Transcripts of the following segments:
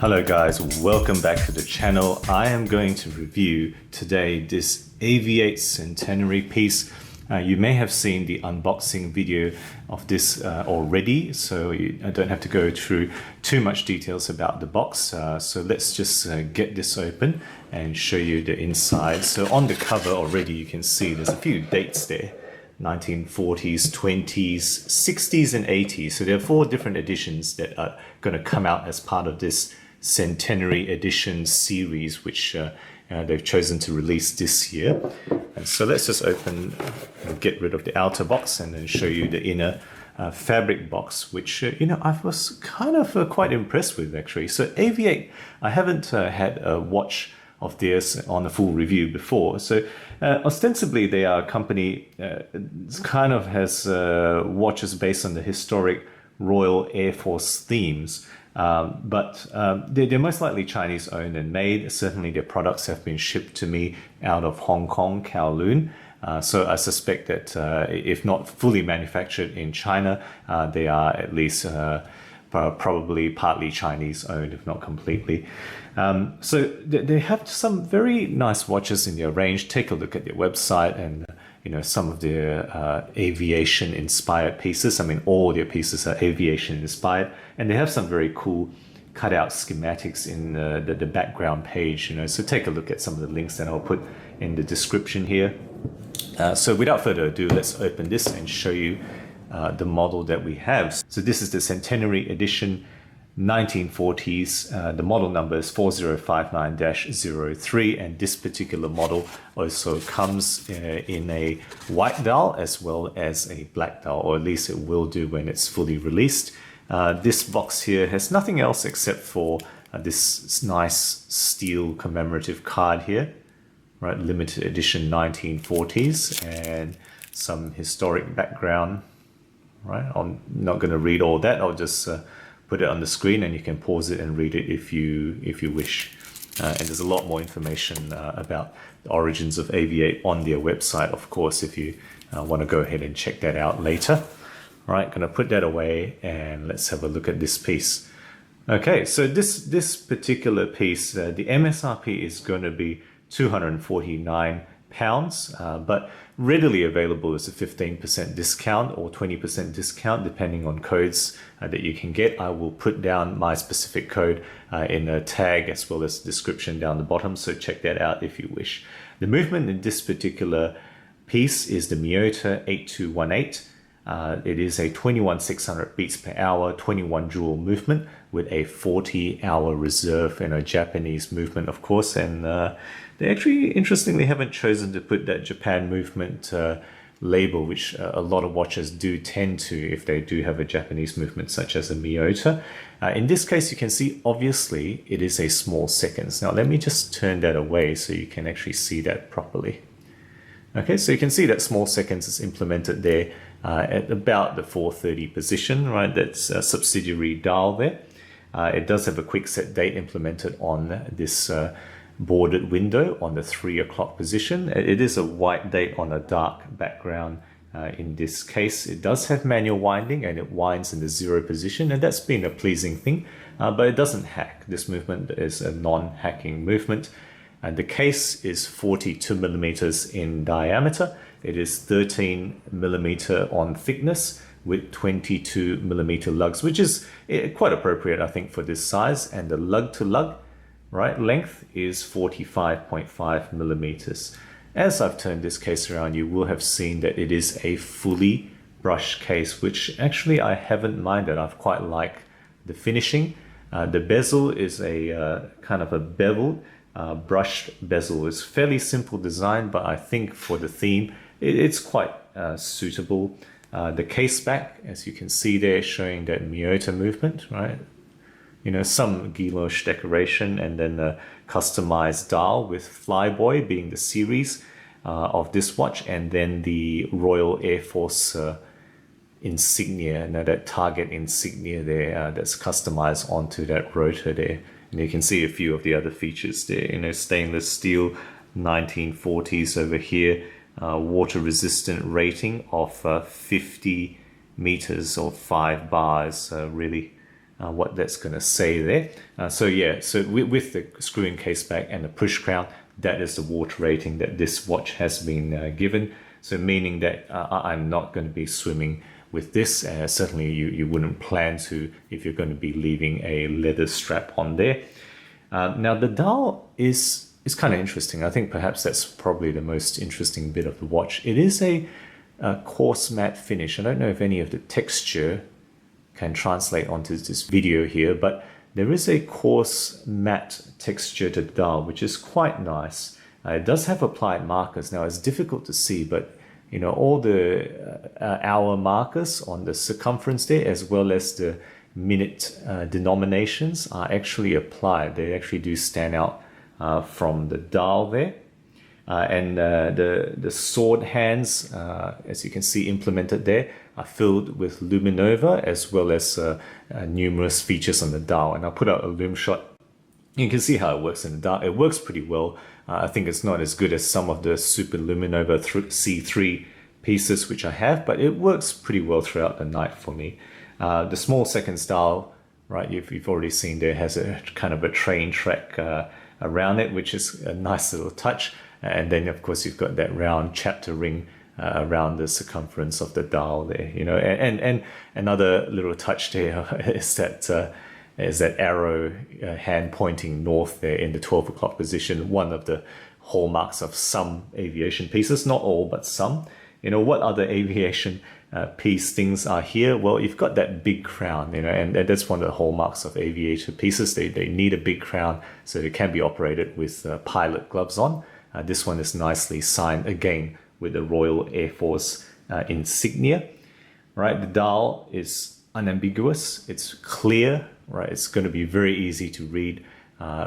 Hello guys, welcome back to the channel. I am going to review today this AVI-8 Centenary piece. You may have seen the unboxing video of this already, so I don't have to go through too much details about the box. So let's just get this open and show you the inside. So on the cover already you can see there's a few dates there. 1940s, 20s, 60s and 80s. So there are 4 different editions that are going to come out as part of this Centenary edition series, which they've chosen to release this year. And so let's just open and get rid of the outer box and then show you the inner fabric box, which I was kind of quite impressed with actually. So AVI-8, I haven't had a watch of theirs on a full review before. So ostensibly they are a company kind of has watches based on the historic Royal Air Force themes. But they're most likely Chinese owned and made. Certainly their products have been shipped to me out of Hong Kong, Kowloon. So I suspect that if not fully manufactured in China, they are at least probably partly Chinese owned, if not completely. So they have some very nice watches in their range. Take a look at their website and some of their aviation inspired pieces. I mean, all their pieces are aviation inspired, and they have some very cool cutout schematics in the background page. So take a look at some of the links that I'll put in the description here. So without further ado, let's open this and show you the model that we have. So this is the Centenary edition 1940s. The model number is 4059-03, and this particular model also comes in a white dial as well as a black dial, or at least it will do when it's fully released. This box here has nothing else except for this nice steel commemorative card here, right? Limited edition 1940s, and some historic background, right? I'm not going to read all that. I'll just put it on the screen and you can pause it and read it if you wish. And there's a lot more information about the origins of AVI-8 on their website, of course, if you want to go ahead and check that out later. All right, going to put that away and let's have a look at this piece. Okay, so this particular piece, the MSRP is going to be £249, but readily available is a 15% discount or 20% discount depending on codes that you can get. I will put down my specific code in a tag as well as description down the bottom, so check that out if you wish. The movement in this particular piece is the Miyota 8218. It is a 21,600 beats per hour, 21 jewel movement with a 40-hour reserve and a Japanese movement, of course. And they actually, interestingly, haven't chosen to put that Japan movement label, which a lot of watches do tend to if they do have a Japanese movement, such as a Miyota. In this case, you can see, obviously, it is a small seconds. Now, let me just turn that away so you can actually see that properly. Okay, so you can see that small seconds is implemented there at about the 430 position, right? That's a subsidiary dial there. It does have a quick set date implemented on this bordered window on the 3 o'clock position. It is a white date on a dark background. In this case, it does have manual winding and it winds in the 0 position, and that's been a pleasing thing, but it doesn't hack. This movement is a non-hacking movement. And the case is 42 millimeters in diameter. It is 13 millimeter on thickness with 22 millimeter lugs, which is quite appropriate, I think, for this size. And the lug to lug, right, length is 45.5 millimeters. As I've turned this case around, you will have seen that it is a fully brushed case, which actually I haven't minded. I've quite liked the finishing. The bezel is a kind of a beveled brushed bezel. Is fairly simple design, but I think for the theme it's quite suitable. The case back, as you can see there, showing that Miyota movement, right? Some guilloche decoration, and then a customized dial with Flyboy being the series of this watch, and then the Royal Air Force insignia, that target insignia there that's customized onto that rotor there. And you can see a few of the other features there, stainless steel 1940s over here, water resistant rating of 50 meters or 5 bars, really what that's going to say there. So yeah, so with the screw-in case back and the push crown, that is the water rating that this watch has been given. So meaning that I'm not going to be swimming with this. Certainly you wouldn't plan to if you're going to be leaving a leather strap on there. Now the dial is kind of interesting. I think perhaps that's probably the most interesting bit of the watch. It is a coarse matte finish. I don't know if any of the texture can translate onto this video here, but there is a coarse matte texture to the dial, which is quite nice. It does have applied markers. Now it's difficult to see, but you know, all the hour markers on the circumference there, as well as the minute denominations, are actually applied. They actually do stand out from the dial there. And the sword hands, as you can see implemented there, are filled with luminova, as well as numerous features on the dial. And I'll put out a lume shot. You can see how it works in the dial. It works pretty well. I think it's not as good as some of the Super Luminova C3 pieces which I have, but it works pretty well throughout the night for me. The small seconds dial, right, you've already seen there, has a kind of a train track around it, which is a nice little touch. And then of course you've got that round chapter ring around the circumference of the dial there, you know. And another little touch there is that arrow hand pointing north there in the 12 o'clock position, one of the hallmarks of some aviation pieces, not all, but some. You know, what other aviation piece things are here? Well, you've got that big crown, you know, and that's one of the hallmarks of aviator pieces. They need a big crown so they can be operated with pilot gloves on. This one is nicely signed again with the Royal Air Force insignia, right? The dial is unambiguous, it's clear, right? It's going to be very easy to read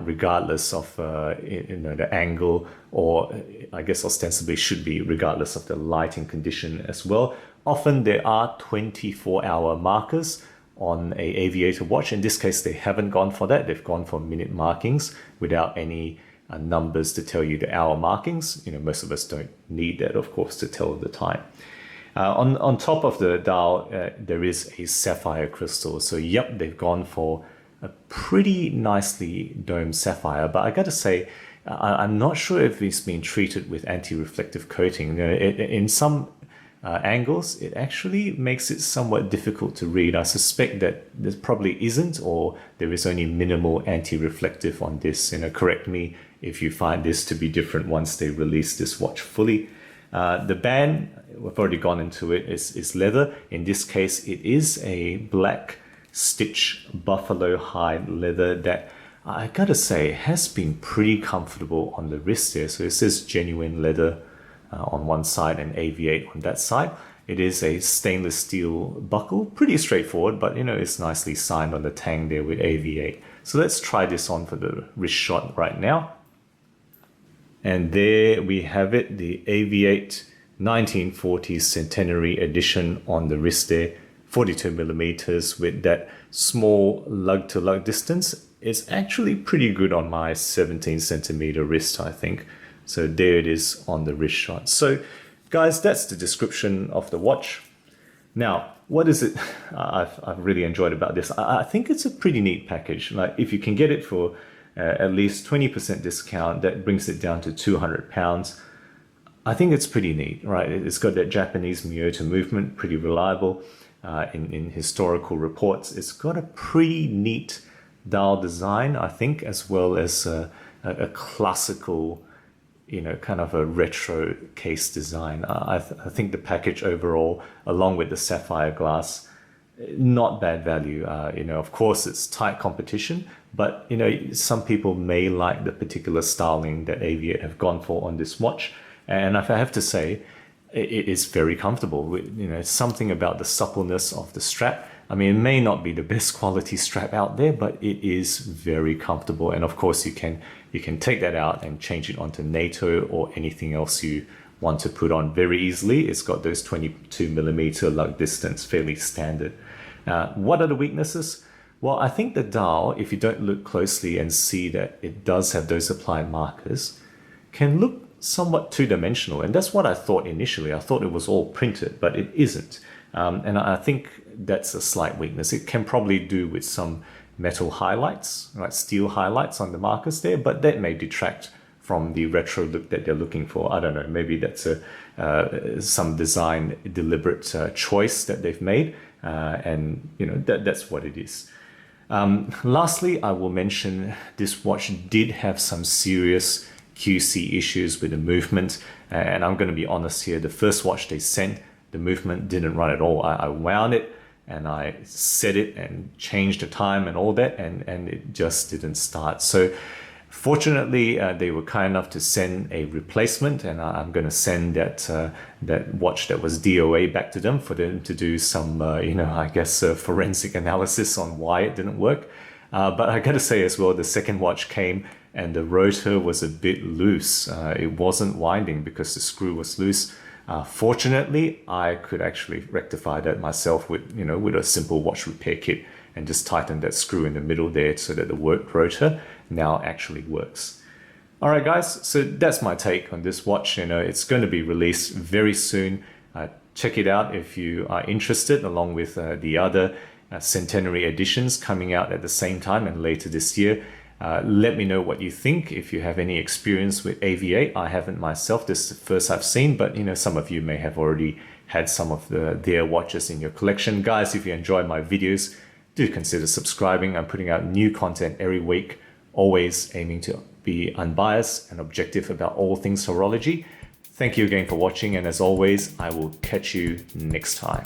regardless of you know, the angle, or I guess ostensibly should be regardless of the lighting condition as well. Often there are 24-hour markers on a Aviator watch. In this case, they haven't gone for that. They've gone for minute markings without any numbers to tell you the hour markings. You know, most of us don't need that, of course, to tell the time. On top of the dial, there is a sapphire crystal. So yep, they've gone for a pretty nicely domed sapphire, but I gotta say, I'm not sure if it's been treated with anti-reflective coating. You know, in some angles, it actually makes it somewhat difficult to read. I suspect that there probably isn't, or there is only minimal anti-reflective on this. You know, correct me if you find this to be different once they release this watch fully. The band, we've already gone into it, is leather. In this case, it is a black stitch buffalo hide leather that I gotta say has been pretty comfortable on the wrist there. So it says genuine leather on one side and AVI-8 on that side. It is a stainless steel buckle, pretty straightforward, but you know, it's nicely signed on the tang there with AVI-8. So let's try this on for the wrist shot right now. And there we have it, the AVI-8 1940s Centenary edition on the wrist there, 42 millimeters with that small lug to lug distance. It's actually pretty good on my 17 centimeter wrist, I think. So there it is on the wrist shot. So guys, that's the description of the watch. Now, what is it I've really enjoyed about this? I think it's a pretty neat package. Like, if you can get it for at least 20% discount, that brings it down to £200. I think it's pretty neat, right? It's got that Japanese Miyota movement, pretty reliable in historical reports. It's got a pretty neat dial design, I think, as well as a classical, you know, kind of a retro case design. I think the package overall, along with the sapphire glass, not bad value. You know, of course, it's tight competition, but you know, some people may like the particular styling that Aviator have gone for on this watch. And if I have to say, it is very comfortable. You know, something about the suppleness of the strap. I mean, it may not be the best quality strap out there, but it is very comfortable. And of course, you can take that out and change it onto NATO or anything else you want to put on very easily. It's got those 22 millimeter lug distance, fairly standard. What are the weaknesses? Well, I think the dial, if you don't look closely and see that it does have those applied markers, can look somewhat two-dimensional. And that's what I thought initially. I thought it was all printed, but it isn't. And I think that's a slight weakness. It can probably do with some metal highlights, right, steel highlights on the markers there, but that may detract from the retro look that they're looking for. I don't know, maybe that's some design deliberate choice that they've made, and that's what it is. Lastly, I will mention this watch did have some serious QC issues with the movement, and I'm going to be honest here, the first watch they sent, the movement didn't run at all. I wound it and I set it and changed the time and all that, and it just didn't start. So fortunately, they were kind enough to send a replacement, and I'm going to send that watch that was DOA back to them for them to do some, forensic analysis on why it didn't work. But I got to say as well, the second watch came and the rotor was a bit loose. It wasn't winding because the screw was loose. Fortunately, I could actually rectify that myself with a simple watch repair kit, and just tighten that screw in the middle there so that the rotor now actually works. All right, guys, so that's my take on this watch. It's going to be released very soon. Check it out if you are interested, along with the other Centenary editions coming out at the same time and later this year. Let me know what you think. If you have any experience with AVI-8, I haven't myself. This is the first I've seen, but some of you may have already had some of their watches in your collection. Guys, if you enjoy my videos, do consider subscribing. I'm putting out new content every week, always aiming to be unbiased and objective about all things horology. Thank you again for watching, and as always, I will catch you next time.